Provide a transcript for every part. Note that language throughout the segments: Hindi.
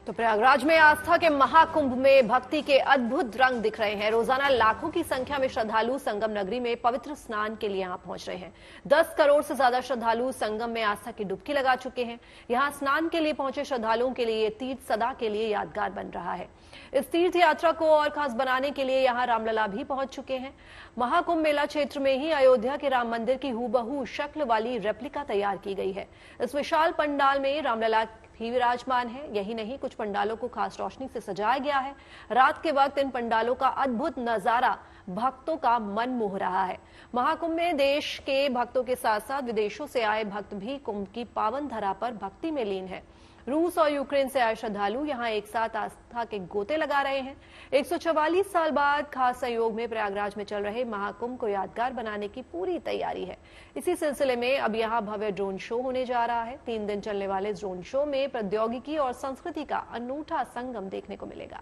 तो प्रयागराज में आस्था के महाकुंभ में भक्ति के अद्भुत रंग दिख रहे हैं। रोजाना लाखों की संख्या में श्रद्धालु संगम नगरी में पवित्र स्नान के लिए यहां पहुंच रहे हैं। 10 करोड़ से ज्यादा श्रद्धालु संगम में आस्था की डुबकी लगा चुके हैं। यहां स्नान के लिए पहुंचे श्रद्धालुओं के लिए ये तीर्थ सदा के लिए यादगार बन रहा है। इस तीर्थ यात्रा को और खास बनाने के लिए यहां रामलला भी पहुंच चुके हैं। महाकुंभ मेला क्षेत्र में ही अयोध्या के राम मंदिर की हूबहू शक्ल वाली रेप्लिका तैयार की गई है। इस विशाल पंडाल में रामलला भी विराजमान है। यही नहीं, कुछ पंडालों को खास रोशनी से सजाया गया है। रात के वक्त इन पंडालों का अद्भुत नजारा भक्तों का मन मोह रहा है। महाकुंभ में देश के भक्तों के साथ साथ विदेशों से आए भक्त भी कुंभ की पावन धरा पर भक्ति में लीन है। रूस और यूक्रेन से आए श्रद्धालु यहां एक साथ आस्था के गोते लगा रहे हैं। 144 साल बाद खास सहयोग में प्रयागराज में चल रहे महाकुंभ को यादगार बनाने की पूरी तैयारी है। इसी सिलसिले में अब यहां भव्य ड्रोन शो होने जा रहा है। 3 दिन चलने वाले इस ड्रोन शो में प्रौद्योगिकी और संस्कृति का अनूठा संगम देखने को मिलेगा।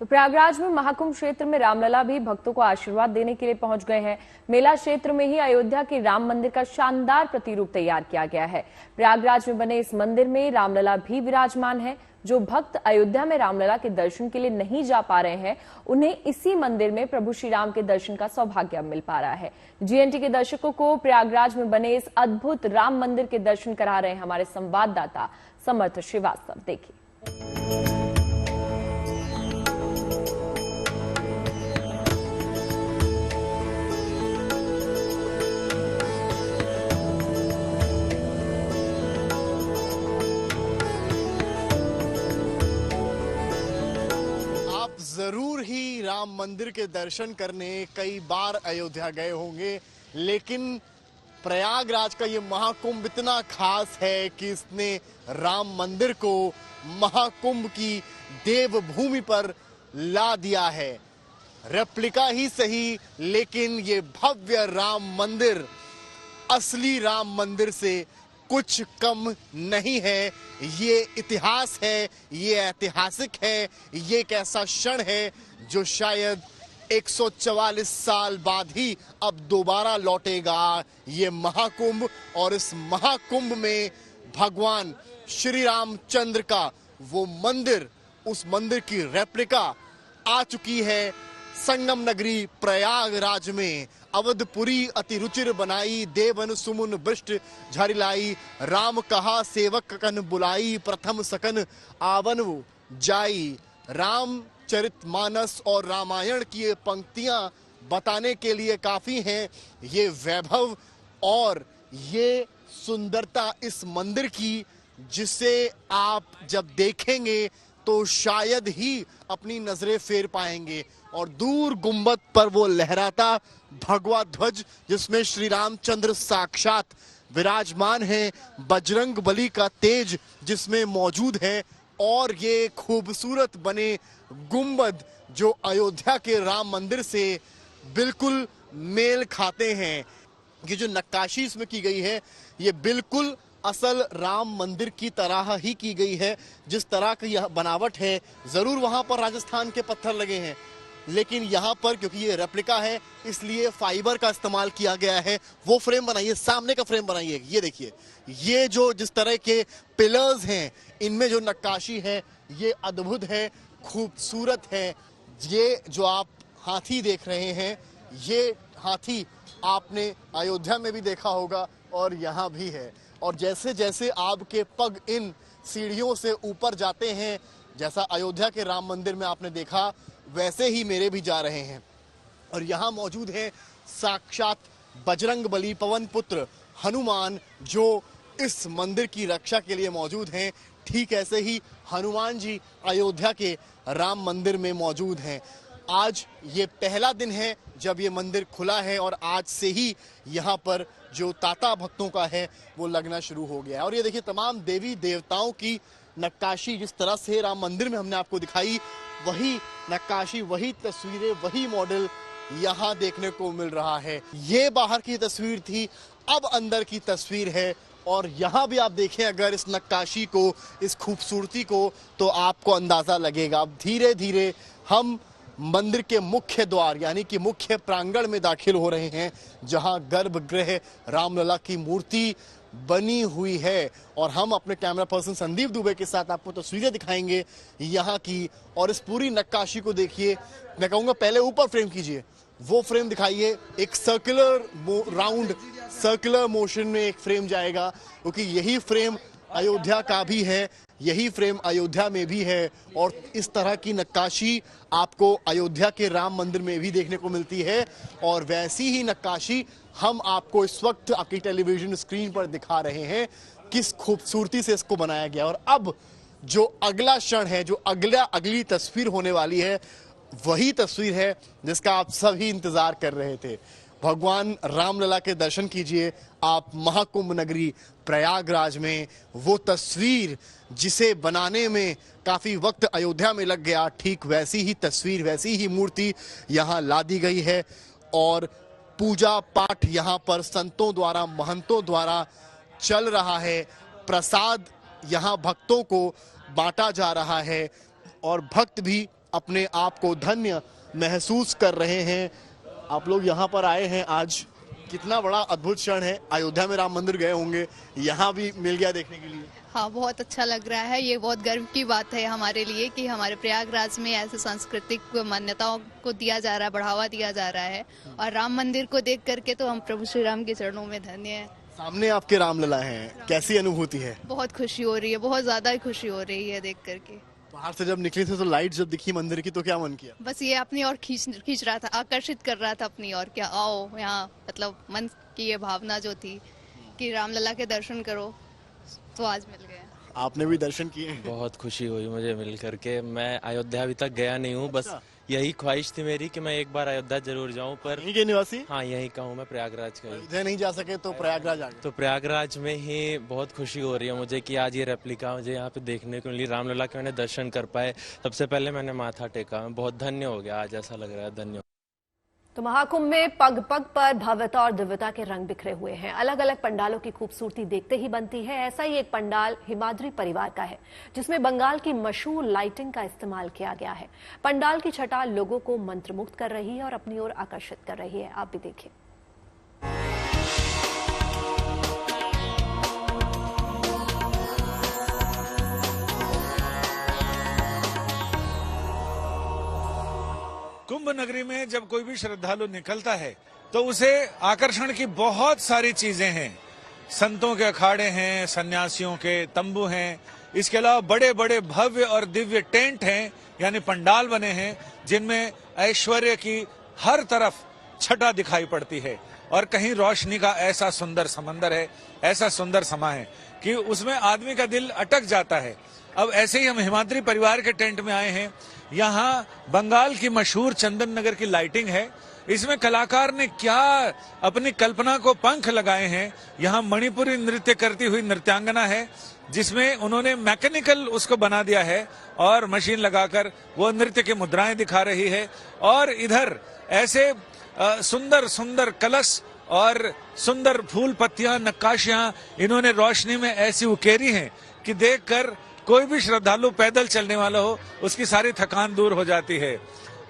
तो प्रयागराज में महाकुंभ क्षेत्र में रामलला भी भक्तों को आशीर्वाद देने के लिए पहुंच गए हैं। मेला क्षेत्र में ही अयोध्या के राम मंदिर का शानदार प्रतिरूप तैयार किया गया है। प्रयागराज में बने इस मंदिर में रामलला भी विराजमान है। जो भक्त अयोध्या में रामलला के दर्शन के लिए नहीं जा पा रहे हैं, उन्हें इसी मंदिर में प्रभु श्री राम के दर्शन का सौभाग्य मिल पा रहा है। जीएनटी के दर्शकों को प्रयागराज में बने इस अद्भुत राम मंदिर के दर्शन करा रहे हैं हमारे संवाददाता समर्थ श्रीवास्तव। देखिए। जरूर ही राम मंदिर के दर्शन करने कई बार अयोध्या गए होंगे, लेकिन प्रयागराज का ये महाकुंभ इतना खास है कि इसने राम मंदिर को महाकुंभ की देवभूमि पर ला दिया है। रेप्लिका ही सही, लेकिन ये भव्य राम मंदिर असली राम मंदिर से कुछ कम नहीं है। ये इतिहास है, ये ऐतिहासिक है, ये एक ऐसा क्षण है जो शायद 144 साल बाद ही अब दोबारा लौटेगा। ये महाकुंभ, और इस महाकुंभ में भगवान श्री रामचंद्र का वो मंदिर, उस मंदिर की रेप्लिका आ चुकी है। संगम नगरी प्रयागराज में अवधपुरी अति रुचिर बनाई, देवन सुमुन बृष्ट झरिलाई, राम कहा सेवक कन बुलाई, प्रथम सकन आवन जाई। रामचरितमानस और रामायण की ये पंक्तियां बताने के लिए काफी हैं। ये वैभव और ये सुंदरता इस मंदिर की, जिसे आप जब देखेंगे तो शायद ही अपनी नजरें फेर पाएंगे। और दूर गुंबद पर वो लहराता भगवा ध्वज, जिसमें श्री रामचंद्र साक्षात विराजमान हैं, बजरंग बली का तेज जिसमें मौजूद है, और ये खूबसूरत बने गुंबद जो अयोध्या के राम मंदिर से बिल्कुल मेल खाते हैं। ये जो नक्काशी इसमें की गई है, ये बिल्कुल असल राम मंदिर की तरह ही की गई है। जिस तरह की यह बनावट है, जरूर वहां पर राजस्थान के पत्थर लगे हैं, लेकिन यहाँ पर क्योंकि ये रेप्लिका है इसलिए फाइबर का इस्तेमाल किया गया है। वो फ्रेम बनाइए, सामने का फ्रेम बनाइए। ये देखिए, ये जो जिस तरह के पिलर्स हैं, इनमें जो नक्काशी है ये अद्भुत है, खूबसूरत है। ये जो आप हाथी देख रहे हैं, ये हाथी आपने अयोध्या में भी देखा होगा और यहाँ भी है। और जैसे जैसे आपके पग इन सीढ़ियों से ऊपर जाते हैं, जैसा अयोध्या के राम मंदिर में आपने देखा, वैसे ही मेरे भी जा रहे हैं। और यहाँ मौजूद है साक्षात बजरंग बली, पवन पुत्र हनुमान, जो इस मंदिर की रक्षा के लिए मौजूद हैं। ठीक ऐसे ही हनुमान जी अयोध्या के राम मंदिर में मौजूद हैं। आज ये पहला दिन है जब ये मंदिर खुला है, और आज से ही यहाँ पर जो तांता भक्तों का है वो लगना शुरू हो गया है। और ये देखिए, तमाम देवी देवताओं की नक्काशी जिस तरह से राम मंदिर में हमने आपको दिखाई, वही नक्काशी, वही तस्वीरें, वही मॉडल यहाँ देखने को मिल रहा है। ये बाहर की तस्वीर थी, अब अंदर की तस्वीर है। और यहाँ भी आप देखें अगर इस नक्काशी को, इस खूबसूरती को, तो आपको अंदाजा लगेगा। अब धीरे धीरे हम मंदिर के मुख्य द्वार यानी कि मुख्य प्रांगण में दाखिल हो रहे हैं, जहां गर्भगृह रामलला की मूर्ति बनी हुई है। और हम अपने कैमरा पर्सन संदीप दुबे के साथ आपको तस्वीरें दिखाएंगे यहाँ की। और इस पूरी नक्काशी को देखिए, मैं कहूँगा पहले ऊपर फ्रेम कीजिए, वो फ्रेम दिखाइए। एक सर्कुलर मोशन में एक फ्रेम जाएगा, क्योंकि यही फ्रेम अयोध्या का भी है, यही फ्रेम अयोध्या में भी है। और इस तरह की नक्काशी आपको अयोध्या के राम मंदिर में भी देखने को मिलती है। और वैसी ही नक्काशी हम आपको इस वक्त आपकी टेलीविजन स्क्रीन पर दिखा रहे हैं, किस खूबसूरती से इसको बनाया गया। और अब जो अगला क्षण है, जो अगली तस्वीर होने वाली है, वही तस्वीर है जिसका आप सभी इंतजार कर रहे थे। भगवान रामलला के दर्शन कीजिए आप महाकुंभ नगरी प्रयागराज में। वो तस्वीर जिसे बनाने में काफी वक्त अयोध्या में लग गया, ठीक वैसी ही तस्वीर, वैसी ही मूर्ति यहाँ ला दी गई है। और पूजा पाठ यहाँ पर संतों द्वारा, महंतों द्वारा चल रहा है। प्रसाद यहाँ भक्तों को बांटा जा रहा है और भक्त भी अपने आप को धन्य महसूस कर रहे हैं। आप लोग यहाँ पर आए हैं आज, कितना बड़ा अद्भुत क्षण है। अयोध्या में राम मंदिर गए होंगे, यहाँ भी मिल गया देखने के लिए। हाँ, बहुत अच्छा लग रहा है। ये बहुत गर्व की बात है हमारे लिए कि हमारे प्रयागराज में ऐसे सांस्कृतिक मान्यताओं को दिया जा रहा है, बढ़ावा दिया जा रहा है। और राम मंदिर को देख करके तो हम प्रभु श्री राम के चरणों में धन्य हैं। सामने आपके रामलला हैं, कैसी अनुभूति है? बहुत खुशी हो रही है, बहुत ज्यादा ही खुशी हो रही है देख करके। बाहर से जब निकले थे तो लाइट जब दिखी मंदिर की तो क्या मन किया? बस ये अपनी ओर खींच रहा था, आकर्षित कर रहा था अपनी ओर, क्या आओ यहाँ, मतलब मन की ये भावना जो थी कि रामलला के दर्शन करो, तो आज मिल गए। आपने भी दर्शन किए? बहुत खुशी हुई मुझे मिल करके। मैं अयोध्या अभी तक गया नहीं हूँ, बस यही ख्वाहिश थी मेरी कि मैं एक बार अयोध्या जरूर जाऊं। पर यहीं के निवासी? हाँ, यहीं का हूँ मैं, प्रयागराज का ही। अयोध्या नहीं जा सके तो प्रयागराज आ गए। तो प्रयागराज में ही बहुत खुशी हो रही है मुझे कि आज ये रेप्लिका मुझे यहाँ पे देखने को मिली, रामलला के मैंने दर्शन कर पाए। सबसे पहले मैंने माथा टेका, मैं बहुत धन्य हो गया आज, ऐसा लग रहा है धन्य। तो महाकुंभ में पग पग पर भव्यता और दिव्यता के रंग बिखरे हुए हैं। अलग अलग पंडालों की खूबसूरती देखते ही बनती है। ऐसा ही एक पंडाल हिमाद्री परिवार का है, जिसमें बंगाल की मशहूर लाइटिंग का इस्तेमाल किया गया है। पंडाल की छटा लोगों को मंत्रमुग्ध कर रही है और अपनी ओर आकर्षित कर रही है। आप भी देखिए। कुंभ नगरी में जब कोई भी श्रद्धालु निकलता है तो उसे आकर्षण की बहुत सारी चीजें हैं। संतों के अखाड़े हैं, सन्यासियों के तंबू हैं, इसके अलावा बड़े बड़े भव्य और दिव्य टेंट हैं, यानी पंडाल बने हैं, जिनमें ऐश्वर्य की हर तरफ छटा दिखाई पड़ती है। और कहीं रोशनी का ऐसा सुंदर समंदर है, ऐसा सुंदर समा है कि उसमें आदमी का दिल अटक जाता है। अब ऐसे ही हम हिमाद्री परिवार के टेंट में आए हैं। यहाँ बंगाल की मशहूर चंदन नगर की लाइटिंग है। इसमें कलाकार ने क्या अपनी कल्पना को पंख लगाए हैं। यहाँ मणिपुरी नृत्य करती हुई नृत्यांगना है, जिसमें उन्होंने मैकेनिकल उसको बना दिया है और मशीन लगाकर वो नृत्य की मुद्राएं दिखा रही है। और इधर ऐसे सुंदर सुंदर कलश और सुंदर फूल पत्तियां, नक्काशियां इन्होंने रोशनी में ऐसी उकेरी हैं कि देखकर कोई भी श्रद्धालु पैदल चलने वाला हो उसकी सारी थकान दूर हो जाती है।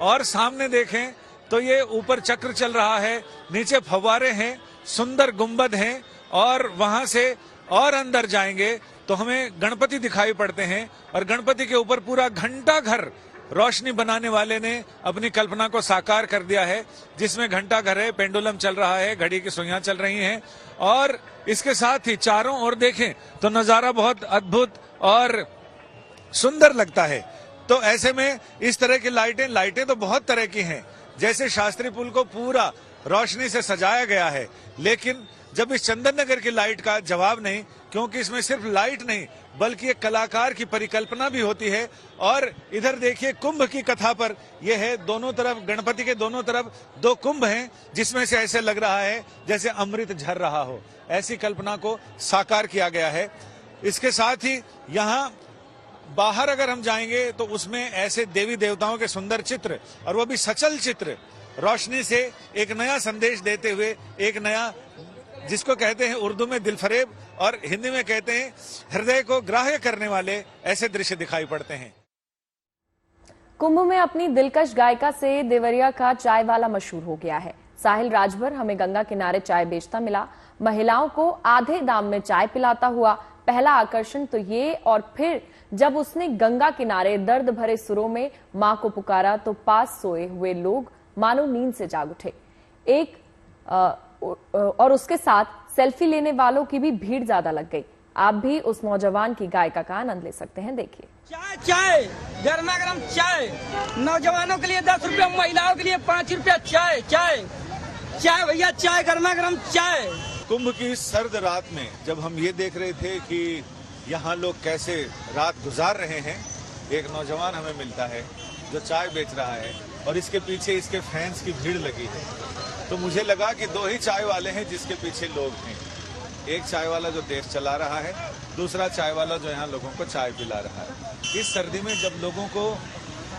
और सामने देखें तो ये ऊपर चक्र चल रहा है, नीचे फव्वारे हैं, सुंदर गुंबद हैं, और वहां से और अंदर जाएंगे तो हमें गणपति दिखाई पड़ते हैं। और गणपति के ऊपर पूरा घंटा घर रोशनी बनाने वाले ने अपनी कल्पना को साकार कर दिया है, जिसमें घंटा घर है, पेंडुलम चल रहा है, घड़ी की सुइयां चल रही हैं। और इसके साथ ही चारों ओर देखें तो नजारा बहुत अद्भुत और सुंदर लगता है। तो ऐसे में इस तरह की लाइटें तो बहुत तरह की हैं। जैसे शास्त्री पुल को पूरा रोशनी से सजाया गया है, लेकिन जब इस चंदन नगर की लाइट का जवाब नहीं, क्योंकि इसमें सिर्फ लाइट नहीं बल्कि एक कलाकार की परिकल्पना भी होती है। और इधर देखिए कुंभ की कथा पर यह है, दोनों तरफ गणपति के दोनों तरफ दो कुंभ हैं, जिसमें से ऐसे लग रहा है जैसे अमृत झर रहा हो। ऐसी कल्पना को साकार किया गया है। इसके साथ ही यहाँ बाहर अगर हम जाएंगे तो उसमें ऐसे देवी देवताओं के सुंदर चित्र, और वो भी सचल चित्र, रोशनी से एक नया संदेश देते हुए, एक नया, जिसको कहते हैं उर्दू में दिलफरेब और हिंदी में कहते हैं हृदय को ग्राह्य करने वाले, ऐसे दृश्य दिखाई पड़ते हैं। कुंभ में अपनी दिलकश गायिका से देवरिया का चाय वाला मशहूर हो गया है। साहिल राजभर हमें गंगा किनारे चाय बेचता मिला। महिलाओं को आधे दाम में चाय पिलाता हुआ पहला आकर्षण तो ये, और फिर जब उसने गंगा किनारे दर्द भरे सुरों में मां को पुकारा तो पास सोए हुए लोग मानो नींद से जाग उठे। और उसके साथ सेल्फी लेने वालों की भी भीड़ ज्यादा लग गई। आप भी उस नौजवान की गायिका का आनंद ले सकते हैं, देखिए। चाय चाय गर्मा गर्म चाय, नौजवानों के लिए 10 रुपया, महिलाओं के लिए 5 रुपया चाय। चाय चाय भैया, चाय गर्मा गर्म चाय। कुंभ की सर्द रात में जब हम ये देख रहे थे कि यहाँ लोग कैसे रात गुजार रहे हैं, एक नौजवान हमें मिलता है जो चाय बेच रहा है और इसके पीछे इसके फैंस की भीड़ लगी है। तो मुझे लगा कि 2 ही चाय वाले हैं जिसके पीछे लोग हैं। एक चाय वाला जो देश चला रहा है, दूसरा चाय वाला जो यहाँ लोगों को चाय पिला रहा है। इस सर्दी में जब लोगों को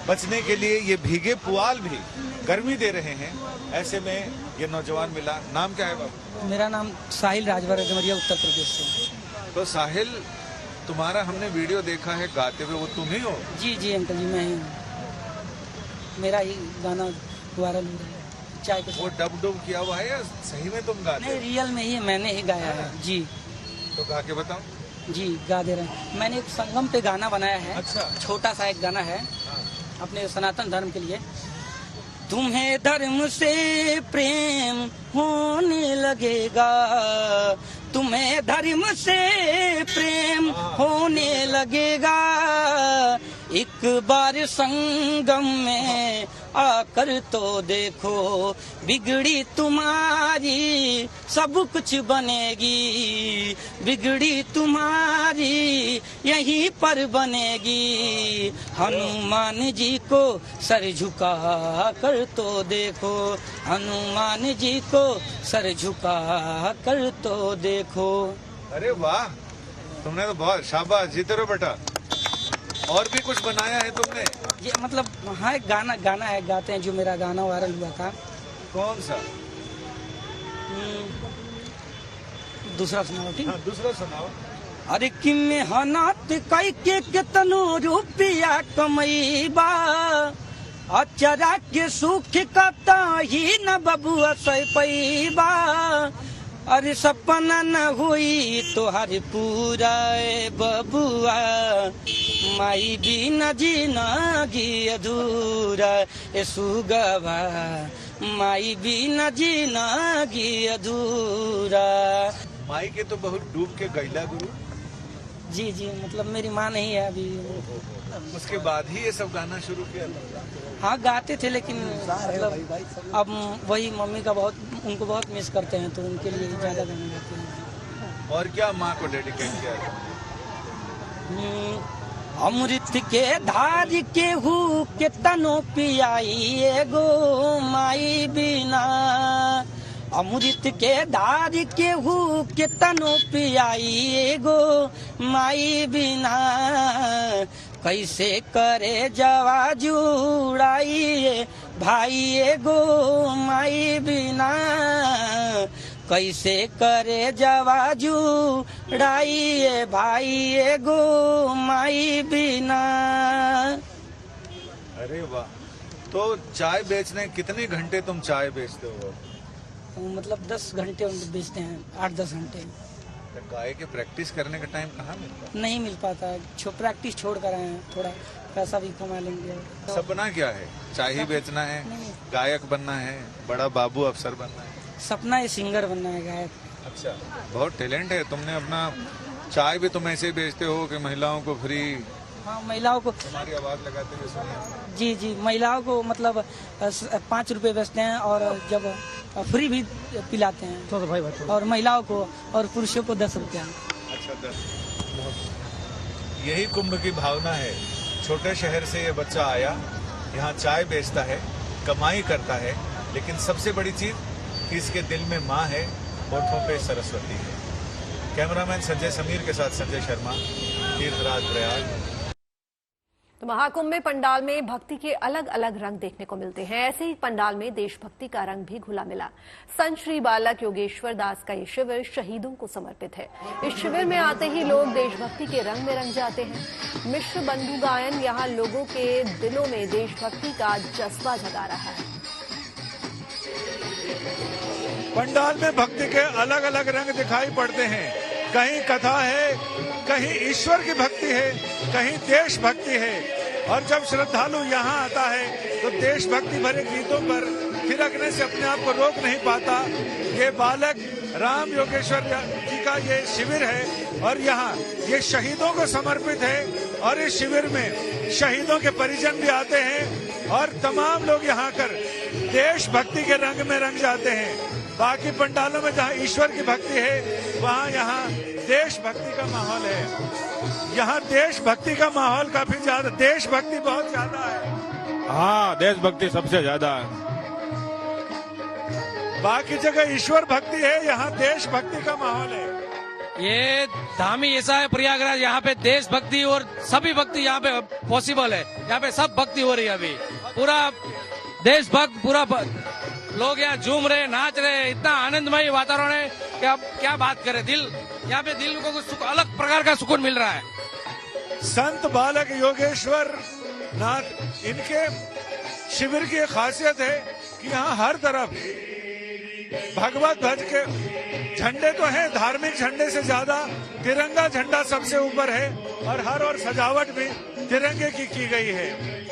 बचने के लिए ये भीगे पुआल भी गर्मी दे रहे हैं, ऐसे में ये नौजवान मिला। नाम क्या है बाबू? मेरा नाम साहिल राजभर है, देवरिया उत्तर प्रदेश से। तो साहिल, तुम्हारा हमने वीडियो देखा है गाते हुए, वो तुम ही हो? जी जी अंकल जी, मैं ही हूँ। मेरा ही गाना वायरल हो रहा है चाय के। वो डब डुब किया हुआ है या सही में तुम गाते? नहीं, रियल में ही मैंने ही गाया है जी। तो गा के बताओ। जी गा दे रहे हैं। मैंने एक संगम पे गाना बनाया है। अच्छा। छोटा सा एक गाना है अपने सनातन धर्म के लिए। तुम्हें धर्म से प्रेम होने लगेगा, तुम्हें धर्म से प्रेम होने लगेगा, एक बार संगम में आकर तो देखो, बिगड़ी तुम्हारी सब कुछ बनेगी, बिगड़ी तुम्हारी यहीं पर बनेगी। हनुमान जी को सर झुका कर तो देखो, हनुमान जी को सर झुका कर तो देखो। अरे वाह, तुमने तो बहुत, शाबाश, जीते रहो बेटा। और भी कुछ बनाया है तुमने? ये मतलब हाँ, एक गाना है, गाते हैं, जो मेरा गाना वायरल हुआ था। कौन सा? दूसरा सुनाओ। ठीक, हाँ, दूसरा सुनाओ। अरे कि मेहनत कई के कितनो रुपया कमईबा, अचरा के सुख कता ही न बबुआ सै पैबा, अरे सपना न हुई तोहार पूरा बबुआ, माई भी न जीना गी अधूरा ए सुगवा, माई भी न जीना गी अधूरा। माई के तो बहुत डूब के गैला गुरु। जी जी, मतलब मेरी माँ नहीं है अभी। उसके बाद ही ये सब गाना शुरू किया था? हाँ, गाते थे, लेकिन मतलब अब वही मम्मी का बहुत, उनको बहुत मिस करते हैं, तो उनके लिए ज्यादा गाना गाते हैं। और क्या माँ को डेडिकेट किया? अमृत के धार के हु के तनो पियाई एगो माई बिना, अमृत के धार के हु के तनो पियाई एगो माई बिना, कैसे करे जवा जुड़ाई भाई एगो माई बिना, कैसे करे जवा जुड़ाई भाई एगो माई बिना। अरे वाह, तो चाय बेचने कितने घंटे तुम चाय बेचते हो? मतलब 10 घंटे बेचते हैं, 8-10 घंटे। गाय के प्रैक्टिस करने का टाइम कहाँ मिलता है? नहीं मिल पाता, प्रैक्टिस छोड़ कर आए हैं, थोड़ा पैसा भी कमा लेंगे। सपना क्या है? चाय ही बेचना है, गायक बनना है, बड़ा बाबू अफसर बनना है? सपना है सिंगर बनना है, गायक। अच्छा, बहुत टैलेंट है। तुमने अपना चाय भी तुम ऐसे ही बेचते हो कि महिलाओं को फ्री? हाँ, महिलाओं को तुम्हारी आवाज लगाते हुए सुनिए। जी जी, महिलाओं को मतलब 5 रुपए बेचते हैं, और जब फ्री भी पिलाते हैं तो भाई, और महिलाओं को और पुरुषों को 10 रुपया। अच्छा, 10। यही कुंभ की भावना है। छोटे शहर से ये बच्चा आया, यहाँ चाय बेचता है, कमाई करता है, लेकिन सबसे बड़ी चीज कि इसके दिल में माँ है, होठों पे सरस्वती है। कैमरामैन संजय समीर के साथ संजय शर्मा, तीर्थराज प्रयाग। तो महाकुंभ में पंडाल में भक्ति के अलग अलग रंग देखने को मिलते हैं। ऐसे ही पंडाल में देशभक्ति का रंग भी घुला मिला। संत श्री बालक योगेश्वर दास का ये शिविर शहीदों को समर्पित है। इस शिविर में आते ही लोग देशभक्ति के रंग में रंग जाते हैं। मिश्र बंधु गायन यहाँ लोगों के दिलों में देशभक्ति का जज्बा जगा रहा है। पंडाल में भक्ति के अलग अलग रंग दिखाई पड़ते हैं। कहीं कथा है, कहीं ईश्वर की भक्ति है, कहीं देशभक्ति है। और जब श्रद्धालु यहाँ आता है तो देशभक्ति भरे गीतों पर थिरकने से अपने आप को रोक नहीं पाता। ये बालक राम योगेश्वर जी का ये शिविर है और यहाँ ये शहीदों को समर्पित है। और इस शिविर में शहीदों के परिजन भी आते हैं और तमाम लोग यहाँ कर देशभक्ति के रंग में रंग जाते हैं। बाकी पंडालों में जहाँ ईश्वर की भक्ति है वहाँ यहाँ देशभक्ति का माहौल है। यहाँ देशभक्ति का माहौल काफी ज्यादा, देशभक्ति बहुत ज्यादा है। हाँ, देशभक्ति सबसे ज्यादा है। बाकी जगह ईश्वर भक्ति है, यहाँ देशभक्ति का माहौल है। ये धाम ही ऐसा है प्रयागराज, यहाँ पे देशभक्ति और सभी भक्ति यहाँ पे पॉसिबल है। यहाँ पे सब भक्ति हो रही है। अभी पूरा देशभक्त, पूरा लोग यहाँ झूम रहे, नाच रहे, इतना आनंदमय वातावरण है कि अब क्या बात करें। दिल यहाँ पे दिल को अलग प्रकार का सुकून मिल रहा है। संत बालक योगेश्वर नाथ, इनके शिविर की खासियत है कि यहाँ हर तरफ भगवत ध्वज के झंडे तो हैं, धार्मिक झंडे से ज्यादा तिरंगा झंडा सबसे ऊपर है और हर और सजावट भी तिरंगे की गई है।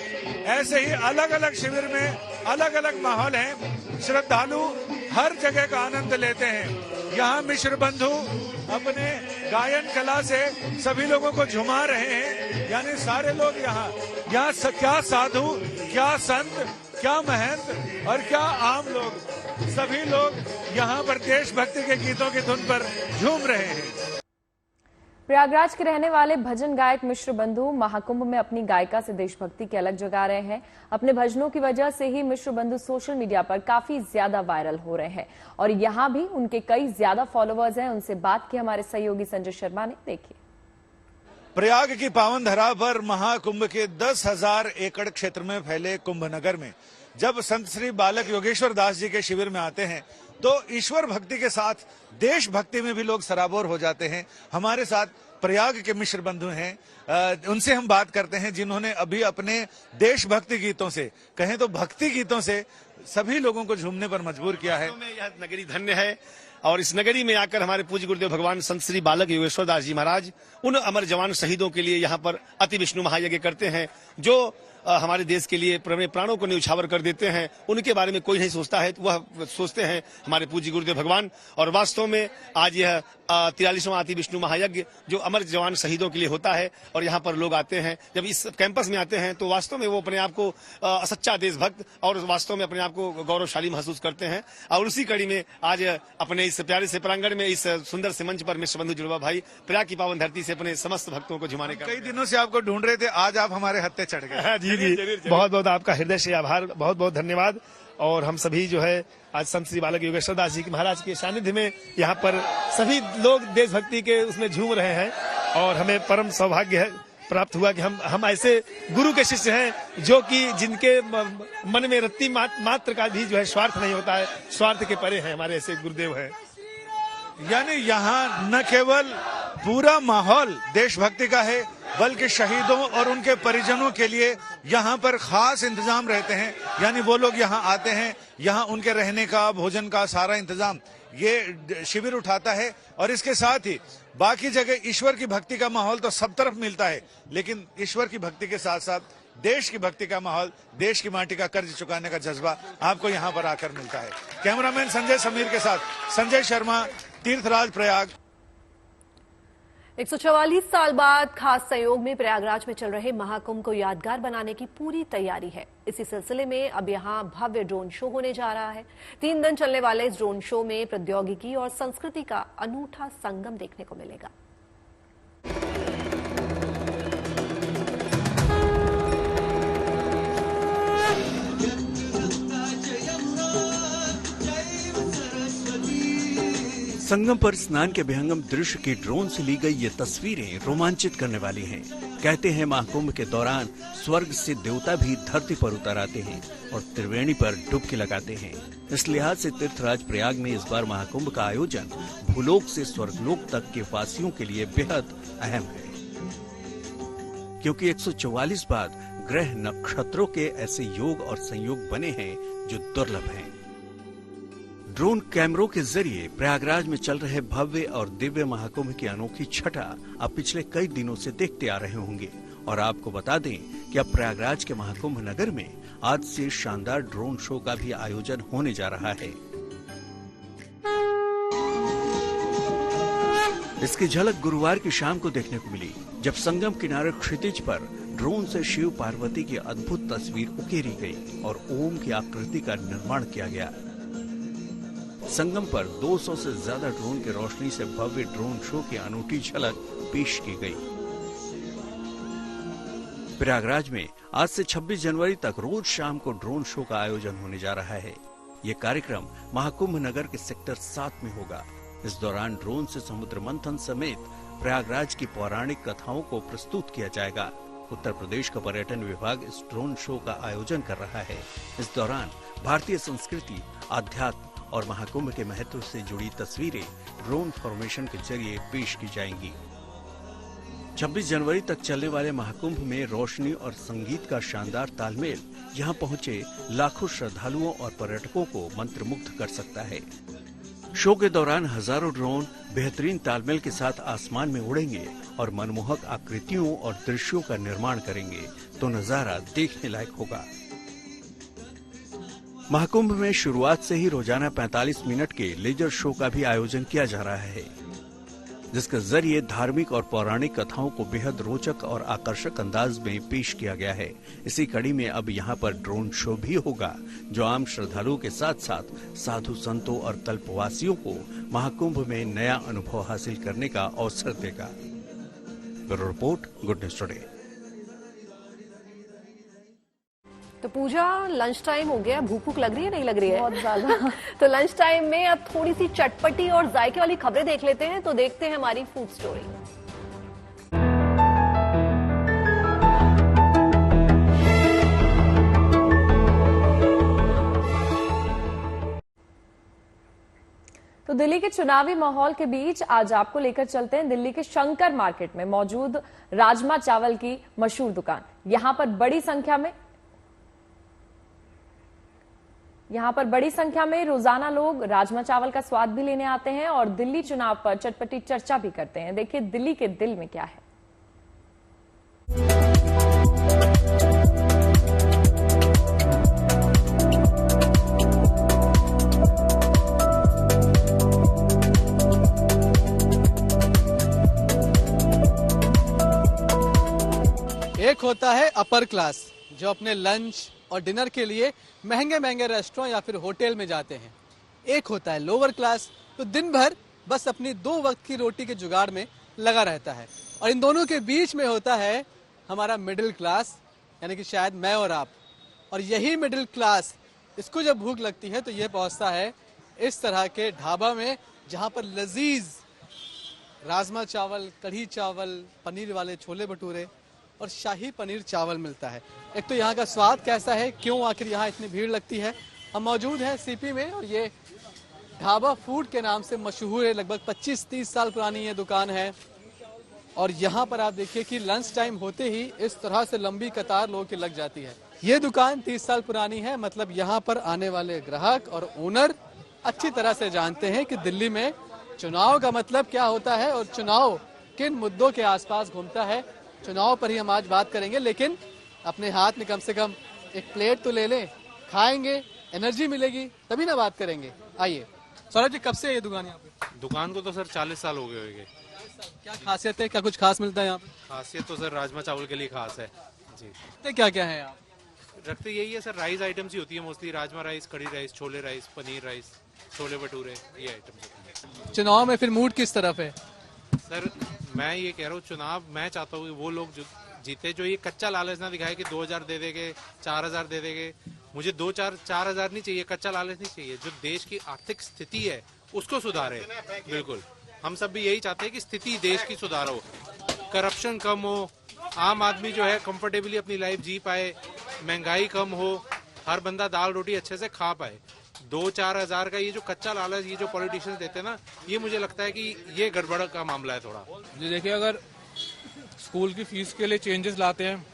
ऐसे ही अलग अलग शिविर में अलग अलग माहौल है। श्रद्धालु हर जगह का आनंद लेते हैं। यहाँ मिश्र बंधु अपने गायन कला से सभी लोगों को झुमा रहे हैं। यानी सारे लोग यहाँ क्या साधु, क्या संत, क्या महंत और क्या आम लोग, सभी लोग यहाँ पर देशभक्ति के गीतों की धुन पर झूम रहे हैं। प्रयागराज के रहने वाले भजन गायक मिश्र बंधु महाकुंभ में अपनी गायिका से देशभक्ति की अलग जगा रहे हैं। अपने भजनों की वजह से ही मिश्र बंधु सोशल मीडिया पर काफी ज्यादा वायरल हो रहे हैं और यहाँ भी उनके कई ज्यादा फॉलोअर्स हैं। उनसे बात की हमारे सहयोगी संजय शर्मा ने। देखिए, प्रयाग की पावन धरा पर महाकुंभ के 10,000 एकड़ क्षेत्र में फैले कुंभ नगर में जब संत श्री बालक योगेश्वर दास जी के शिविर में आते हैं तो ईश्वर भक्ति के साथ देशभक्ति में भी लोग सराबोर हो जाते हैं। हमारे साथ प्रयाग के मिश्र बंधु हैं, उनसे हम बात करते हैं जिन्होंने अभी अपने देशभक्ति गीतों से, कहें तो भक्ति गीतों से सभी लोगों को झूमने पर मजबूर किया है। यह नगरी धन्य है और इस नगरी में आकर हमारे पूज्य गुरुदेव भगवान संत श्री बालक योगेश्वर दास जी महाराज उन अमर जवान शहीदों के लिए यहाँ पर अति विष्णु महायज्ञ करते हैं जो हमारे देश के लिए प्राणों को न्यौछावर कर देते हैं। उनके बारे में कोई नहीं सोचता है, वह सोचते हैं हमारे पूज्य गुरुदेव भगवान। और वास्तव में आज यह 43वां अति विष्णु महायज्ञ जो अमर जवान शहीदों के लिए होता है और यहाँ पर लोग आते हैं, जब इस कैंपस में आते हैं तो वास्तव में वो अपने आप को सच्चा देशभक्त और वास्तव में अपने आप को गौरवशाली महसूस करते हैं। और उसी कड़ी में आज अपने इस प्यारे से प्रांगण में, इस सुंदर से मंच पर मिश्र बंधु जुड़वा भाई प्रयाग की पावन धरती से अपने समस्त भक्तों को झुमाने का। कई दिनों से आपको ढूंढ रहे थे, आज आप हमारे हत्थे चढ़ गए। जी, बहुत बहुत आपका हृदय से आभार, बहुत बहुत धन्यवाद। और हम सभी जो है आज संत श्री बालक योगेश्वर दास जी महाराज के सानिध्य में यहाँ पर सभी लोग देशभक्ति के उसमें झूम रहे हैं और हमें परम सौभाग्य प्राप्त हुआ कि हम ऐसे गुरु के शिष्य हैं जो कि जिनके मन में रत्ती मात्र का भी जो है स्वार्थ नहीं होता है, स्वार्थ के परे हैं, हमारे ऐसे गुरुदेव हैं। यानी यहाँ न केवल पूरा माहौल देशभक्ति का है बल्कि शहीदों और उनके परिजनों के लिए यहाँ पर खास इंतजाम रहते हैं। यानी वो लोग यहाँ आते हैं, यहाँ उनके रहने का, भोजन का सारा इंतजाम ये शिविर उठाता है। और इसके साथ ही बाकी जगह ईश्वर की भक्ति का माहौल तो सब तरफ मिलता है, लेकिन ईश्वर की भक्ति के साथ साथ देश की भक्ति का माहौल, देश की माटी का कर्ज चुकाने का जज्बा आपको यहाँ पर आकर मिलता है। कैमरामैन संजय समीर के साथ संजय शर्मा, तीर्थराज, प्रयाग। 144 साल बाद खास सहयोग में प्रयागराज में चल रहे महाकुंभ को यादगार बनाने की पूरी तैयारी है। इसी सिलसिले में अब यहां भव्य ड्रोन शो होने जा रहा है। 3 दिन चलने वाले इस ड्रोन शो में प्रौद्योगिकी और संस्कृति का अनूठा संगम देखने को मिलेगा। संगम पर स्नान के विहंगम दृश्य की ड्रोन से ली गई ये तस्वीरें रोमांचित करने वाली हैं। कहते हैं महाकुंभ के दौरान स्वर्ग से देवता भी धरती पर उतर आते हैं और त्रिवेणी पर डुबकी लगाते हैं। इस लिहाज से तीर्थराज प्रयाग में इस बार महाकुंभ का आयोजन भूलोक से स्वर्गलोक तक के वासियों के लिए बेहद अहम है, क्योंकि 144 बार ग्रह नक्षत्रों के ऐसे योग और संयोग बने हैं जो दुर्लभ हैं। ड्रोन कैमरों के जरिए प्रयागराज में चल रहे भव्य और दिव्य महाकुंभ की अनोखी छटा आप पिछले कई दिनों से देखते आ रहे होंगे। और आपको बता दें कि अब प्रयागराज के महाकुंभ नगर में आज से शानदार ड्रोन शो का भी आयोजन होने जा रहा है। इसकी झलक गुरुवार की शाम को देखने को मिली, जब संगम किनारे क्षितिज पर ड्रोन से शिव पार्वती की अद्भुत तस्वीर उकेरी गई और ओम की आकृति का निर्माण किया गया। संगम पर 200 से ज्यादा ड्रोन की रोशनी से भव्य ड्रोन शो की अनूठी झलक पेश की गई। प्रयागराज में आज से 26 जनवरी तक रोज शाम को ड्रोन शो का आयोजन होने जा रहा है। ये कार्यक्रम महाकुंभ नगर के सेक्टर 7 में होगा। इस दौरान ड्रोन से समुद्र मंथन समेत प्रयागराज की पौराणिक कथाओं को प्रस्तुत किया जाएगा। उत्तर प्रदेश का पर्यटन विभाग इस ड्रोन शो का आयोजन कर रहा है। इस दौरान भारतीय संस्कृति, अध्यात्म और महाकुंभ के महत्व से जुड़ी तस्वीरें ड्रोन फॉर्मेशन के जरिए पेश की जाएंगी। 26 जनवरी तक चलने वाले महाकुंभ में रोशनी और संगीत का शानदार तालमेल यहां पहुंचे लाखों श्रद्धालुओं और पर्यटकों को मंत्रमुग्ध कर सकता है। शो के दौरान हजारों ड्रोन बेहतरीन तालमेल के साथ आसमान में उड़ेंगे और मनमोहक आकृतियों और दृश्यों का निर्माण करेंगे, तो नजारा देखने लायक होगा। महाकुंभ में शुरुआत से ही रोजाना 45 मिनट के लेजर शो का भी आयोजन किया जा रहा है, जिसके जरिए धार्मिक और पौराणिक कथाओं को बेहद रोचक और आकर्षक अंदाज में पेश किया गया है। इसी कड़ी में अब यहाँ पर ड्रोन शो भी होगा, जो आम श्रद्धालुओं के साथ साथ साधु संतों और कल्पवासियों को महाकुंभ में नया अनुभव हासिल करने का अवसर देगा। Bureau report, good news today. तो पूजा, लंच टाइम हो गया, भूख लग रही है, नहीं लग रही है? बहुत ज्यादा। तो लंच टाइम में अब थोड़ी सी चटपटी और जायके वाली खबरें देख लेते हैं। तो देखते हैं हमारी फूड स्टोरी। तो दिल्ली के चुनावी माहौल के बीच आज आपको लेकर चलते हैं दिल्ली के शंकर मार्केट में मौजूद राजमा चावल की मशहूर दुकान। यहां पर बड़ी संख्या में रोजाना लोग राजमा चावल का स्वाद भी लेने आते हैं और दिल्ली चुनाव पर चटपटी चर्चा भी करते हैं। देखिए दिल्ली के दिल में क्या है। एक होता है अपर क्लास, जो अपने लंच और डिनर के लिए महंगे महंगे रेस्टोरेंट या फिर होटल में जाते हैं। एक होता है लोअर क्लास, तो दिन भर बस अपनी 2 वक्त की रोटी के जुगाड़ में लगा रहता है। और इन दोनों के बीच में होता है हमारा मिडिल क्लास, यानी कि शायद मैं और आप। और यही मिडिल क्लास, इसको जब भूख लगती है तो ये पहुंचता है इस तरह के ढाबा में, जहां पर लजीज राजमा चावल, कढ़ी चावल, पनीर वाले छोले भटूरे और शाही पनीर चावल मिलता है। एक तो यहाँ का स्वाद कैसा है, क्यों आखिर यहाँ इतनी भीड़ लगती है। हम मौजूद हैं सीपी में और ये ढाबा फूड के नाम से मशहूर है। लगभग 25-30 साल पुरानी ये दुकान है और यहाँ पर आप देखिए कि लंच टाइम होते ही इस तरह से लंबी कतार लोगों की लग जाती है। ये दुकान 30 साल पुरानी है, मतलब यहाँ पर आने वाले ग्राहक और ओनर अच्छी तरह से जानते हैं कि दिल्ली में चुनाव का मतलब क्या होता है और चुनाव किन मुद्दों के आसपास घूमता है। चुनाव पर ही हम आज बात करेंगे, लेकिन अपने हाथ में कम से कम एक प्लेट तो ले लें, खाएंगे, एनर्जी मिलेगी, तभी ना बात करेंगे। आइए सौरभ जी, कब से है ये दुकान यहाँ पे? दुकान को तो सर 40 साल हो गए होंगे। क्या खासियत है, क्या कुछ खास मिलता है यहाँ पे? खासियत तो सर राजमा चावल के लिए खास है जी। क्या क्या है यहाँ? रखते यही है सर, राइस आइटम्स ही होती है mostly, rajma rice, kadhi rice, chole rice, paneer rice, chole bhature, ये आइटम्स। चुनाव में फिर मूड किस तरफ है? सर मैं ये कह रहा हूँ, चुनाव मैं चाहता हूँ कि वो लोग जो जीते, जो ये कच्चा लालच ना दिखाए कि 2000 दे देंगे, 4000 दे देंगे। मुझे 4,000 नहीं चाहिए, कच्चा लालच नहीं चाहिए। जो देश की आर्थिक स्थिति है उसको सुधारे। बिल्कुल, हम सब भी यही चाहते हैं कि स्थिति देश की सुधार हो, करप्शन कम हो, आम आदमी जो है कंफर्टेबली अपनी लाइफ जी पाए, महंगाई कम हो, हर बंदा दाल रोटी अच्छे से खा पाए। 2-4 हजार का ये जो कच्चा लालच ये जो पॉलिटिशियंस देते हैं ना, ये मुझे लगता है कि ये गड़बड़ का मामला है थोड़ा। जी देखिए, अगर स्कूल की फीस के लिए चेंजेस लाते हैं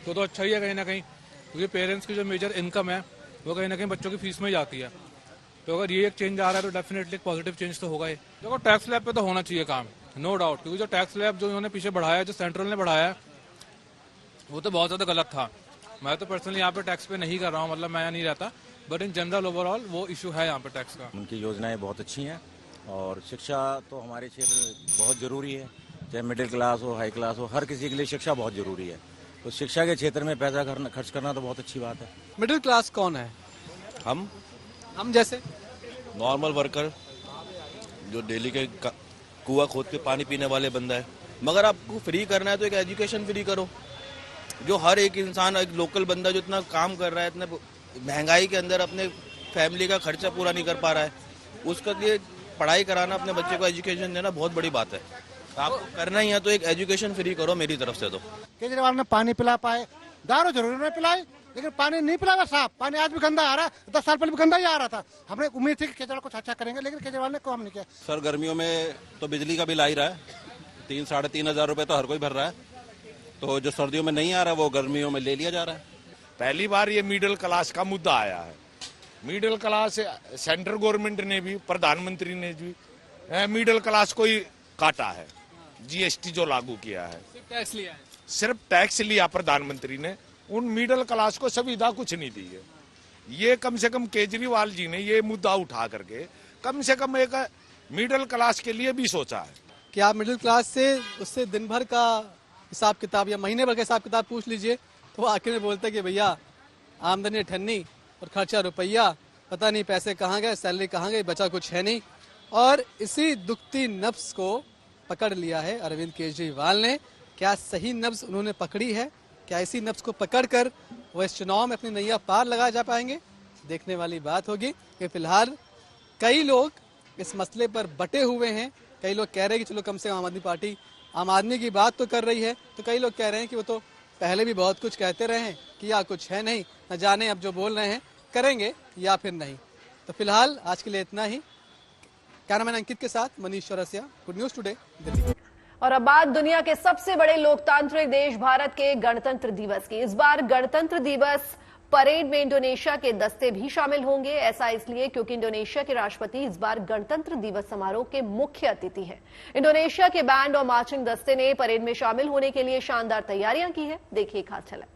तो अच्छा ही है कहीं ना कहीं, क्योंकि पेरेंट्स की जो मेजर इनकम है वो कहीं ना कहीं बच्चों की फीस में जाती है। तो अगर ये एक चेंज आ रहा है तो डेफिनेटली पॉजिटिव चेंज तो होगा ही। देखो, टैक्स स्लैब पे तो होना चाहिए काम, नो डाउट, क्योंकि जो टैक्स स्लैब जो इन्होंने पीछे बढ़ाया है, जो सेंट्रल ने बढ़ाया है, वो तो बहुत ज्यादा गलत था। मैं तो पर्सनली यहाँ पे टैक्स पे नहीं कर रहा हूँ, मतलब मैं यहाँ नहीं रहता, बट इन जनरल ओवरऑल वो इशू है यहाँ पे टैक्स का। उनकी योजनाएं बहुत अच्छी हैं और शिक्षा तो हमारे क्षेत्र में बहुत जरूरी है, चाहे मिडिल क्लास हो, हाई क्लास हो, हर किसी के लिए शिक्षा बहुत जरूरी है। तो शिक्षा के क्षेत्र में पैसा खर्च करना तो बहुत अच्छी बात है। मिडिल क्लास कौन है? हम जैसे नॉर्मल वर्कर जो डेली के कुआं खोद के पानी पीने वाले बंदा है। मगर आपको फ्री करना है तो एक एजुकेशन फ्री करो, जो हर एक इंसान, एक लोकल बंदा जो इतना काम कर रहा है, इतने महंगाई के अंदर अपने फैमिली का खर्चा पूरा नहीं कर पा रहा है, उसके लिए पढ़ाई कराना, अपने बच्चे को एजुकेशन देना बहुत बड़ी बात है। आपको करना ही है तो एक एजुकेशन फ्री करो मेरी तरफ से। तो केजरीवाल ने पानी पिला पाए, दारू जरूर नहीं पिलाई, लेकिन पानी नहीं पिलाया साफ। पानी आज भी गंदा आ रहा है, 10 साल पहले भी गंदा ही आ रहा था। हमने उम्मीद थी कि केजरीवाल कुछ अच्छा करेंगे, लेकिन केजरीवाल ने काम नहीं किया। सर, गर्मियों में तो बिजली का बिल आ ही रहा है, 3-3.5 हजार रुपए तो हर कोई भर रहा है, तो जो सर्दियों में नहीं आ रहा है वो गर्मियों में ले लिया जा रहा है। पहली बार ये मिडिल क्लास का मुद्दा आया है। मिडिल क्लास सेंट्रल गवर्नमेंट ने भी, प्रधानमंत्री ने भी मिडिल क्लास को ही काटा है। जीएसटी जो लागू किया है, सिर्फ टैक्स लिया प्रधानमंत्री ने, उन मिडिल क्लास को सुविधा कुछ नहीं दी है। ये कम से कम केजरीवाल जी ने ये मुद्दा उठा करके कम से कम एक मिडिल क्लास के लिए भी सोचा है कि आप मिडिल क्लास से उससे दिन भर का हिसाब किताब या महीने भर का हिसाब किताब पूछ लीजिए, तो वो आखिर में बोलता है कि भैया आमदनी ठन्नी और खर्चा रुपया, पता नहीं पैसे कहाँ गए, सैलरी कहाँ गई, बचा कुछ है नहीं। और इसी दुखती नब्ज को पकड़ लिया है अरविंद केजरीवाल ने। क्या सही नब्ज उन्होंने पकड़ी है? क्या इसी नब्ज को पकड़कर वो इस चुनाव में अपनी नैया पार लगा जा पाएंगे? देखने वाली बात होगी कि फिलहाल कई लोग इस मसले पर बटे हुए हैं। कई लोग कह रहे हैं कि चलो कम से कम आम आदमी पार्टी आम आदमी की बात तो कर रही है, तो कई लोग कह रहे हैं कि वो तो पहले भी बहुत कुछ कहते रहे हैं, किया कुछ है नहीं, न जाने अब जो बोल रहे हैं करेंगे या फिर नहीं। तो फिलहाल आज के लिए इतना ही। कैमरामैन अंकित के साथ Manish Chaurasia, good news today, Delhi. और अब बात दुनिया के सबसे बड़े लोकतांत्रिक देश भारत के गणतंत्र दिवस की। इस बार गणतंत्र दिवस परेड में इंडोनेशिया के दस्ते भी शामिल होंगे। ऐसा इसलिए क्योंकि इंडोनेशिया के राष्ट्रपति इस बार गणतंत्र दिवस समारोह के मुख्य अतिथि हैं। इंडोनेशिया के बैंड और मार्चिंग दस्ते ने परेड में शामिल होने के लिए शानदार तैयारियां की है। देखिए खास झलक।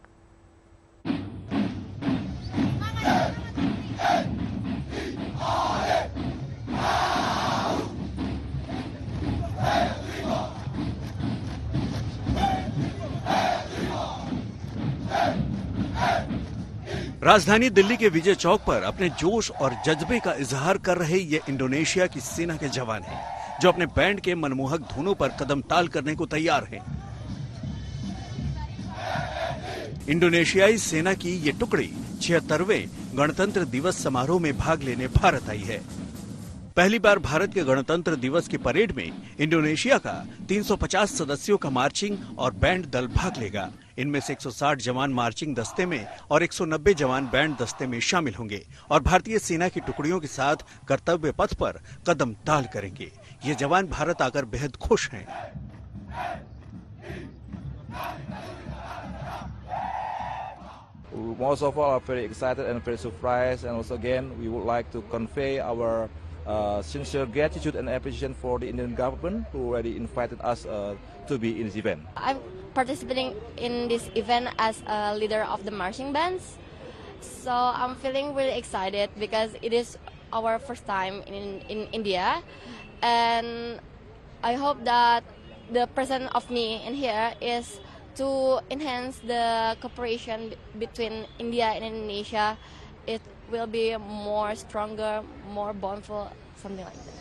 राजधानी दिल्ली के विजय चौक पर अपने जोश और जज्बे का इजहार कर रहे ये इंडोनेशिया की सेना के जवान हैं, जो अपने बैंड के मनमोहक धुनों पर कदम ताल करने को तैयार हैं। इंडोनेशियाई सेना की ये टुकड़ी 76वें गणतंत्र दिवस समारोह में भाग लेने भारत आई है। पहली बार भारत के गणतंत्र दिवस की परेड में इंडोनेशिया का 350 सदस्यों का मार्चिंग और बैंड दल भाग लेगा। इनमें से 160 जवान मार्चिंग दस्ते में और 190 जवान बैंड दस्ते में शामिल होंगे और भारतीय सेना की टुकड़ियों के साथ कर्तव्य पथ पर कदम ताल करेंगे। ये जवान भारत आकर बेहद खुश हैं। Most of all are very excited and very surprised, and also again we would like to convey our sincere gratitude and appreciation for the Indian government who already invited us to be in this event. I'm participating in this event as a leader of the marching bands, so I'm feeling really excited because it is our first time in India, and I hope that the presence of me in here is to enhance the cooperation between India and Indonesia. It will be more stronger, more bondful, something like that.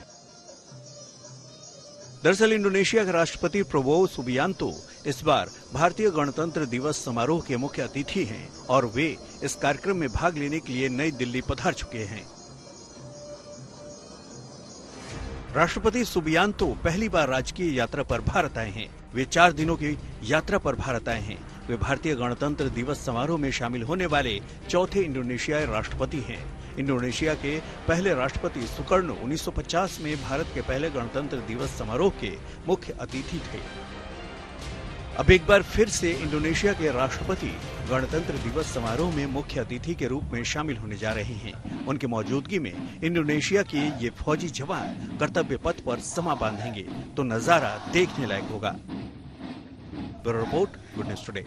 दरअसल इंडोनेशिया के राष्ट्रपति प्रबोवो सुबियांतो इस बार भारतीय गणतंत्र दिवस समारोह के मुख्य अतिथि हैं और वे इस कार्यक्रम में भाग लेने के लिए नई दिल्ली पधार चुके हैं। राष्ट्रपति सुबियांतो पहली बार राजकीय यात्रा पर भारत आए हैं। वे 4 दिनों की यात्रा पर भारत आए हैं। वे भारतीय गणतंत्र दिवस समारोह में शामिल होने वाले चौथे इंडोनेशियाई राष्ट्रपति हैं। इंडोनेशिया के पहले राष्ट्रपति सुकर्णो 1950 में भारत के पहले गणतंत्र दिवस समारोह के मुख्य अतिथि थे। अब एक बार फिर से इंडोनेशिया के राष्ट्रपति गणतंत्र दिवस समारोह में मुख्य अतिथि के रूप में शामिल होने जा रहे हैं। उनकी मौजूदगी में इंडोनेशिया के ये फौजी जवान कर्तव्य पथ पर समा बांधेंगे तो नजारा देखने लायक होगा। Bureau report, good news today.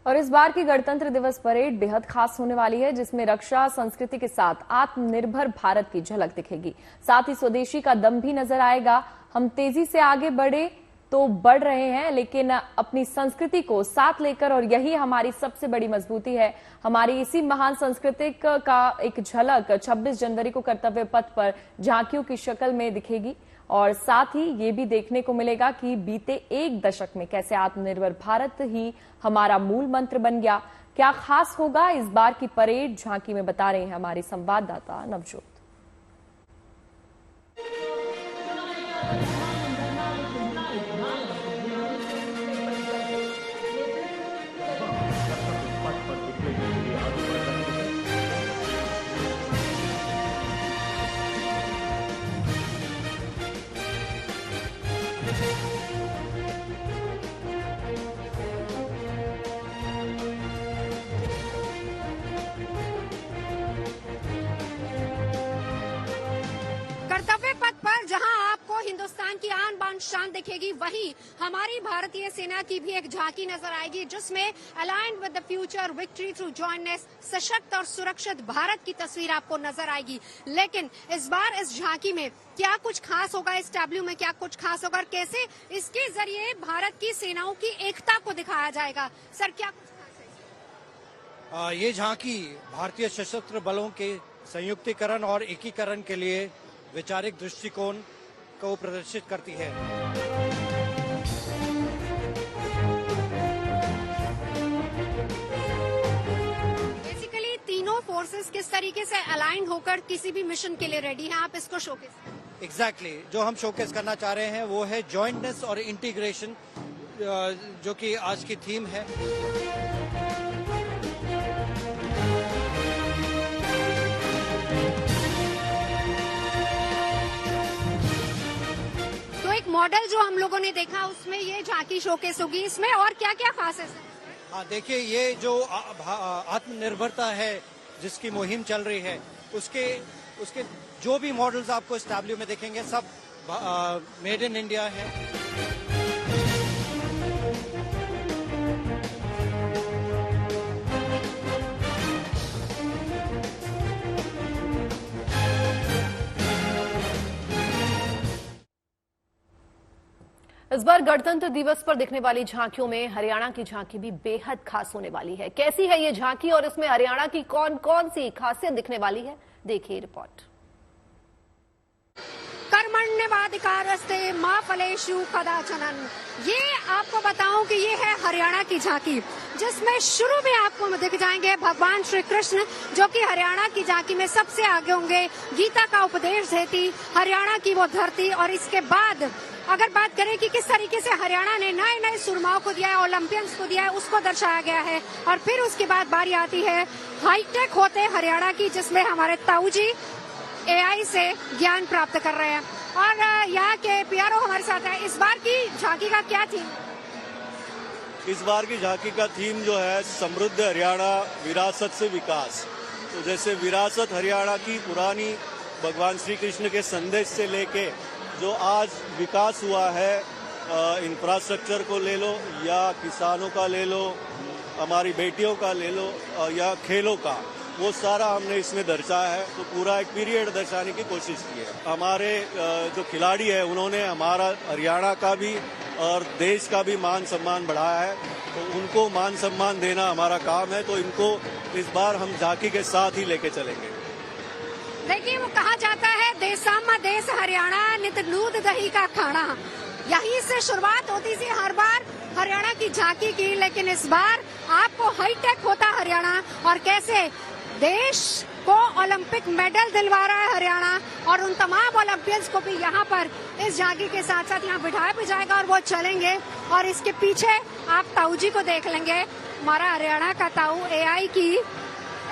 और इस बार की गणतंत्र दिवस परेड बेहद खास होने वाली है, जिसमें रक्षा संस्कृति के साथ आत्मनिर्भर भारत की झलक दिखेगी। साथ ही स्वदेशी का दम भी नजर आएगा। हम तेजी से आगे बढ़े तो बढ़ रहे हैं, लेकिन अपनी संस्कृति को साथ लेकर, और यही हमारी सबसे बड़ी मजबूती है। हमारी इसी महान संस्कृति का एक झलक 26 जनवरी को कर्तव्य पथ पर झांकियों की शक्ल में दिखेगी। और साथ ही ये भी देखने को मिलेगा कि बीते 1 दशक में कैसे आत्मनिर्भर भारत ही हमारा मूल मंत्र बन गया। क्या खास होगा इस बार की परेड झांकी में, बता रहे हैं हमारे संवाददाता नवजोत। कर्तव्य पथ पर जहां आपको हिंदुस्तान की आन बान शान दिखेगी, वहीं हमारी भारतीय सेना की भी एक झांकी नजर आएगी, जिसमें aligned with the future, victory through jointness, सशक्त और सुरक्षित भारत की तस्वीर आपको नजर आएगी। लेकिन इस बार इस झांकी में क्या कुछ खास होगा, इस टैब्लू में क्या कुछ खास होगा और कैसे इसके जरिए भारत की सेनाओं की एकता को दिखाया जाएगा? सर, क्या कुछ खास है? ये झांकी भारतीय सशस्त्र बलों के संयुक्तिकरण और एकीकरण के लिए वैचारिक दृष्टिकोण को प्रदर्शित करती है। बेसिकली तीनों फोर्सेस किस तरीके से अलाइन होकर किसी भी मिशन के लिए रेडी हैं, आप इसको शोकेस। एग्जैक्टली, जो हम शोकेस करना चाह रहे हैं वो है जॉइंटनेस और इंटीग्रेशन, जो कि आज की थीम है। मॉडल जो हम लोगों ने देखा उसमें ये झांकी शोकेस होगी, इसमें और क्या क्या खास है? हाँ, देखिए, ये जो आत्मनिर्भरता है जिसकी मुहिम चल रही है, उसके जो भी मॉडल्स आपको इस टैब्लू में देखेंगे सब मेड इन इंडिया है। इस बार गणतंत्र दिवस पर दिखने वाली झांकियों में हरियाणा की झांकी भी बेहद खास होने वाली है। कैसी है ये झांकी और इसमें हरियाणा की कौन कौन सी खासियत दिखने वाली है, देखिए रिपोर्ट। कर्मण्येवाधिकारस्ते मा फलेषु कदाचन, ये आपको बताऊं कि ये है हरियाणा की झांकी, जिसमें शुरू में आपको दिख जाएंगे भगवान श्री कृष्ण, जो कि हरियाणा की झांकी में सबसे आगे होंगे। गीता का उपदेश देती हरियाणा की वो धरती। और इसके बाद अगर बात करें कि किस तरीके से हरियाणा ने नए नए सुरमाओं को दिया है, ओलंपियंस को दिया है, उसको दर्शाया गया है। और फिर उसके बाद बारी आती है हाईटेक होते हरियाणा की, जिसमें हमारे ताऊ जी AI से ज्ञान प्राप्त कर रहे हैं। और यहाँ के PRO हमारे साथ है। इस बार की झांकी का क्या थीम? इस बार की झांकी का थीम जो है समृद्ध हरियाणा, विरासत से विकास। तो जैसे विरासत हरियाणा की पुरानी भगवान श्री कृष्ण के संदेश से लेके जो आज विकास हुआ है, इंफ्रास्ट्रक्चर को ले लो या किसानों का ले लो, हमारी बेटियों का ले लो या खेलों का, वो सारा हमने इसमें दर्शाया है। तो पूरा एक पीरियड दर्शाने की कोशिश की है। हमारे जो खिलाड़ी है उन्होंने हमारा हरियाणा का भी और देश का भी मान सम्मान बढ़ाया है, तो उनको मान सम्मान देना हमारा काम है। तो इनको इस बार हम झांकी के साथ ही लेके चलेंगे। देखिए, वो कहा जाता है देसामा देश हरियाणा, नित दूध दही का खाना। यहीं से शुरुआत होती थी हर बार हरियाणा की झांकी की, लेकिन इस बार आपको हाईटेक होता हरियाणा और कैसे देश को ओलंपिक मेडल दिलवा रहा है हरियाणा, और उन तमाम ओलंपियंस को भी यहाँ पर इस झांकी के साथ साथ यहाँ बिठाया भी जाएगा और वो चलेंगे। और इसके पीछे आप ताऊ जी को देख लेंगे, हमारा हरियाणा का ताऊ AI की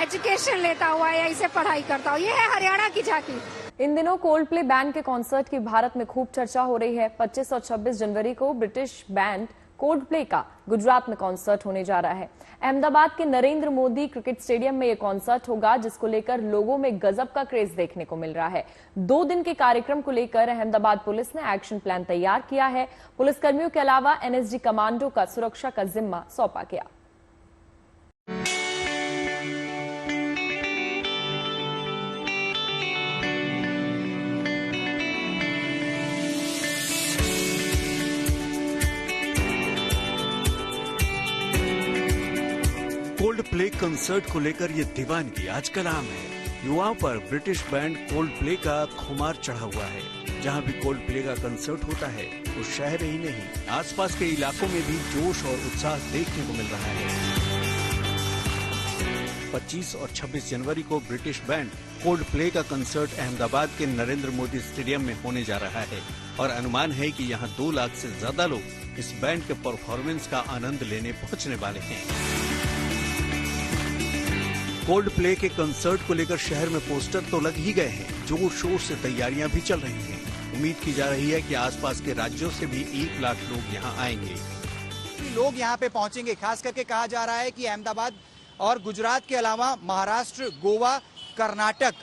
एजुकेशन लेता हुआ, AI से पढ़ाई करता हुआ। ये है हरियाणा की झांकी। इन दिनों कोल्ड प्ले बैंड के कॉन्सर्ट की भारत में खूब चर्चा हो रही है। 25 और 26 जनवरी को ब्रिटिश बैंड कोल्ड प्ले का गुजरात में कॉन्सर्ट होने जा रहा है। अहमदाबाद के नरेंद्र मोदी क्रिकेट स्टेडियम में यह कॉन्सर्ट होगा, जिसको लेकर लोगों में गजब का क्रेज देखने को मिल रहा है। 2 दिन के कार्यक्रम को लेकर अहमदाबाद पुलिस ने एक्शन प्लान तैयार किया है। पुलिसकर्मियों के अलावा NSG कमांडो का सुरक्षा का जिम्मा सौंपा गया। कोल्ड प्ले कंसर्ट को लेकर ये दीवानगी आजकल आम है। युवाओं पर ब्रिटिश बैंड कोल्ड प्ले का खुमार चढ़ा हुआ है। जहां भी कोल्ड प्ले का कंसर्ट होता है, उस शहर ही नहीं, आसपास के इलाकों में भी जोश और उत्साह देखने को मिल रहा है। 25 और 26 जनवरी को ब्रिटिश बैंड कोल्ड प्ले का कंसर्ट अहमदाबाद के नरेंद्र मोदी स्टेडियम में होने जा रहा है और अनुमान है कि यहां 2 लाख से ज्यादा लोग इस बैंड के परफॉर्मेंस का आनंद लेने पहुंचने वाले हैं। कोल्ड प्ले के कंसर्ट को लेकर शहर में पोस्टर तो लग ही गए हैं, जोर शोर से तैयारियां भी चल रही हैं। उम्मीद की जा रही है कि आसपास के राज्यों से भी 1 लाख लोग यहां आएंगे। लोग यहां पे पहुंचेंगे। खास करके कहा जा रहा है कि अहमदाबाद और गुजरात के अलावा महाराष्ट्र, गोवा, कर्नाटक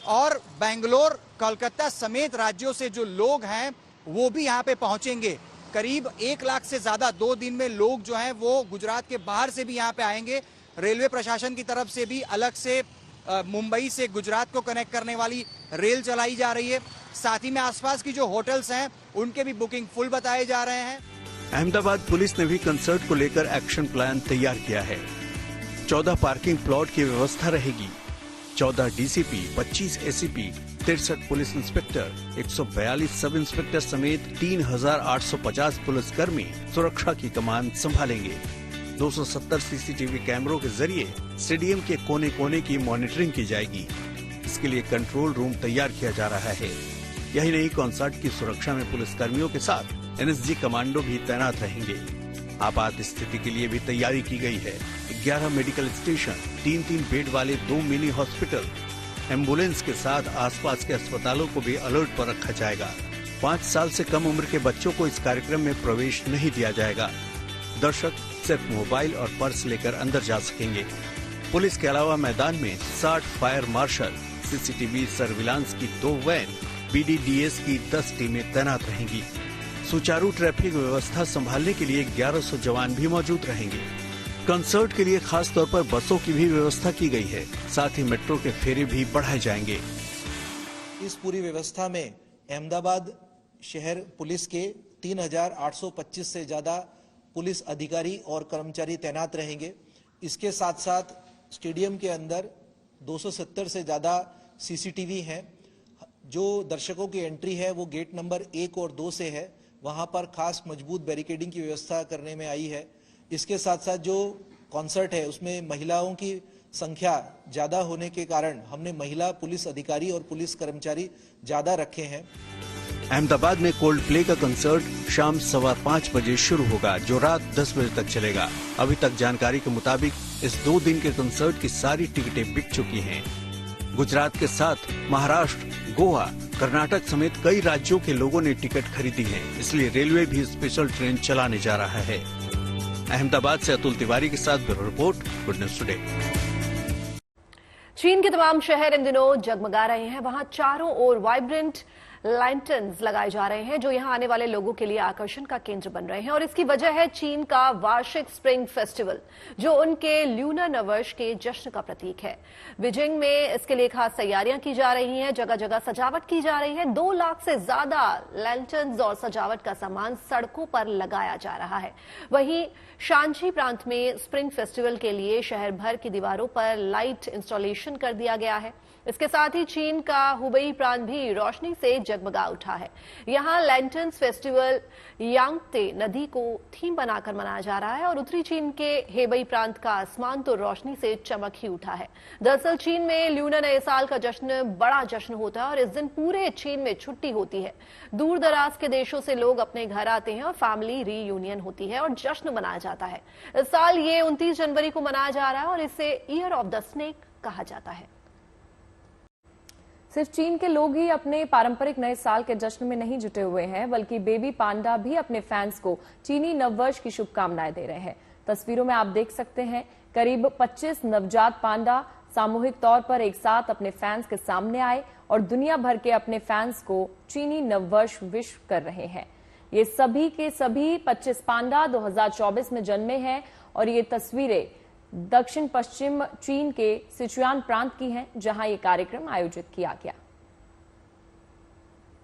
और बेंगलोर, कोलकाता समेत राज्यों से जो लोग हैं वो भी यहां पे पहुंचेंगे। करीब 1 लाख से ज्यादा 2 दिन में लोग जो हैं वो गुजरात के बाहर से भी यहां पे आएंगे। रेलवे प्रशासन की तरफ से भी अलग से मुंबई से गुजरात को कनेक्ट करने वाली रेल चलाई जा रही है। साथ ही में आसपास की जो होटल्स हैं उनके भी बुकिंग फुल बताए जा रहे हैं। अहमदाबाद पुलिस ने भी कंसर्ट को लेकर एक्शन प्लान तैयार किया है। 14 पार्किंग प्लॉट की व्यवस्था रहेगी। 14 DCP, 25 ACP, 63 police inspector, 142 sub inspector समेत 3850 पुलिसकर्मी सुरक्षा की कमान संभालेंगे। 270 CCTV कैमरों के जरिए स्टेडियम के कोने कोने की मॉनिटरिंग की जाएगी। इसके लिए कंट्रोल रूम तैयार किया जा रहा है। यही नहीं, कॉन्सर्ट की सुरक्षा में पुलिसकर्मियों के साथ NSG कमांडो भी तैनात रहेंगे। आपात स्थिति के लिए भी तैयारी की गई है। 11 मेडिकल स्टेशन, 3-3 बेड वाले 2 मिनी हॉस्पिटल, एम्बुलेंस के साथ आसपास के अस्पतालों को भी अलर्ट पर रखा जाएगा। 5 साल से कम उम्र के बच्चों को इस कार्यक्रम में प्रवेश नहीं दिया जाएगा। दर्शक सिर्फ मोबाइल और पर्स लेकर अंदर जा सकेंगे। पुलिस के अलावा मैदान में 60 फायर मार्शल, CCTV सर्विलांस की 2 वैन, BDDS की 10 टीमें तैनात रहेंगी। सुचारू ट्रैफिक व्यवस्था संभालने के लिए 1100 जवान भी मौजूद रहेंगे। कंसर्ट के लिए खास तौर पर बसों की भी व्यवस्था की गई है। साथ ही मेट्रो के फेरे भी बढ़ाए जाएंगे। इस पूरी व्यवस्था में अहमदाबाद शहर पुलिस के 3825 से ज्यादा पुलिस अधिकारी और कर्मचारी तैनात रहेंगे। इसके साथ साथ स्टेडियम के अंदर 270 से ज्यादा CCTV हैं। जो दर्शकों की एंट्री है वो गेट नंबर 1 और 2 से है। वहां पर खास मजबूत बैरिकेडिंग की व्यवस्था करने में आई है। इसके साथ साथ जो कॉन्सर्ट है उसमें महिलाओं की संख्या ज्यादा होने के कारण हमने महिला पुलिस अधिकारी और पुलिस कर्मचारी ज्यादा रखे हैं। अहमदाबाद में कोल्ड प्ले का कंसर्ट शाम 5:15 बजे शुरू होगा, जो रात 10 बजे तक चलेगा। अभी तक जानकारी के मुताबिक इस 2 दिन के कंसर्ट की सारी टिकटें बिक चुकी हैं। गुजरात के साथ महाराष्ट्र, गोवा, कर्नाटक समेत कई राज्यों के लोगों ने टिकट खरीदी है। इसलिए रेलवे भी स्पेशल ट्रेन चलाने जा रहा है। अहमदाबाद से अतुल तिवारी के साथ bureau report, good news today. चीन के तमाम शहर इन दिनों जगमगा रहे हैं। वहां चारों ओर वाइब्रेंट लैंटर्न्स लगाए जा रहे हैं, जो यहां आने वाले लोगों के लिए आकर्षण का केंद्र बन रहे हैं। और इसकी वजह है चीन का वार्षिक स्प्रिंग फेस्टिवल, जो उनके ल्यूनर नववर्ष के जश्न का प्रतीक है। बीजिंग में इसके लिए खास तैयारियां की जा रही हैं। जगह जगह सजावट की जा रही है। 2 लाख से ज्यादा लैंटर्न्स और सजावट का सामान सड़कों पर लगाया जा रहा है। वहीं शांची प्रांत में स्प्रिंग फेस्टिवल के लिए शहर भर की दीवारों पर लाइट इंस्टॉलेशन कर दिया गया है। इसके साथ ही चीन का हुबेई प्रांत भी रोशनी से जगमगा उठा है। यहाँ लैंटर्न्स फेस्टिवल यांगते नदी को थीम बनाकर मनाया जा रहा है और उत्तरी चीन के हेबई प्रांत का आसमान तो रोशनी से चमक ही उठा है। दरअसल चीन में ल्यूनर नए साल का जश्न बड़ा जश्न होता है और इस दिन पूरे चीन में छुट्टी होती है। दूर दराज के देशों से लोग अपने घर आते हैं और फैमिली रीयूनियन होती है और जश्न मनाया जाता है। इस साल ये 29 जनवरी को मनाया जा रहा है और इसे ईयर ऑफ द स्नेक कहा जाता है। सिर्फ चीन के लोग ही अपने पारंपरिक नए साल के जश्न में नहीं जुटे हुए हैं, बल्कि बेबी पांडा भी अपने फैंस को चीनी नववर्ष की शुभकामनाएं दे रहे हैं। तस्वीरों में आप देख सकते हैं करीब 25 नवजात पांडा सामूहिक तौर पर एक साथ अपने फैंस के सामने आए और दुनिया भर के अपने फैंस को चीनी नववर्ष विश कर रहे हैं। ये सभी के सभी 25 पांडा 2024 में जन्मे हैं और ये तस्वीरें दक्षिण पश्चिम चीन के सिचुआन प्रांत की हैं, जहां ये कार्यक्रम आयोजित किया गया।